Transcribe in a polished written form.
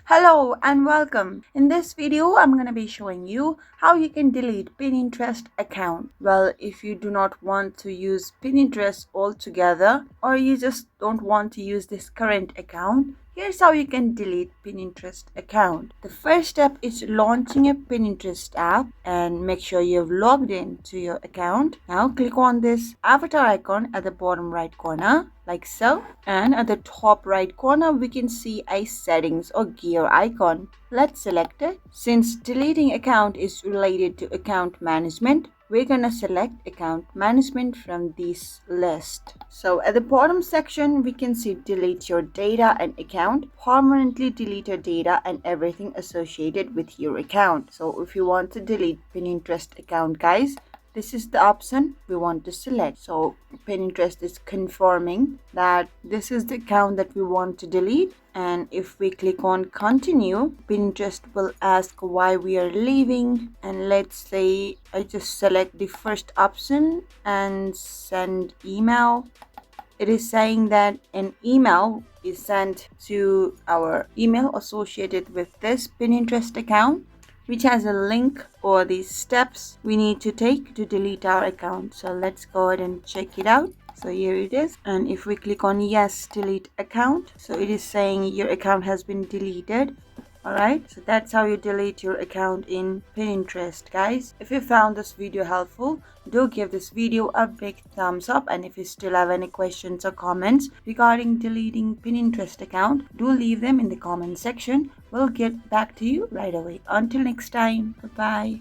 Hello and welcome. In this video, I'm going to be showing you how you can delete Pinterest account. Well, if you do not want to use Pinterest altogether or you just don't want to use this current account, here's how you can delete Pinterest account. The first step is launching a Pinterest app and make sure you've logged in to your account. Now click on this avatar icon at the bottom right corner like so, and at the top right corner we can see a settings or gear icon. Let's select it. Since deleting account is related to account management, we're gonna select account management from this list. So at the bottom section we can see delete your data and account, permanently delete your data and everything associated with your account. So if you want to delete Pinterest account, guys, this is the option we want to select. So Pinterest is confirming that this is the account that we want to delete, and if we click on continue, Pinterest will ask why we are leaving, and let's say I just select the first option and send email. It is saying that an email is sent to our email associated with this Pinterest account, which has a link or the steps we need to take to delete our account. So let's go ahead and check it out. So here it is, and if we click on yes, delete account, so it is saying your account has been deleted. Alright, so that's how you delete your account in Pinterest, guys. If you found this video helpful, do give this video a big thumbs up, and if you still have any questions or comments regarding deleting Pinterest account, do leave them in the comment section. We'll get back to you right away. Until next time, bye bye.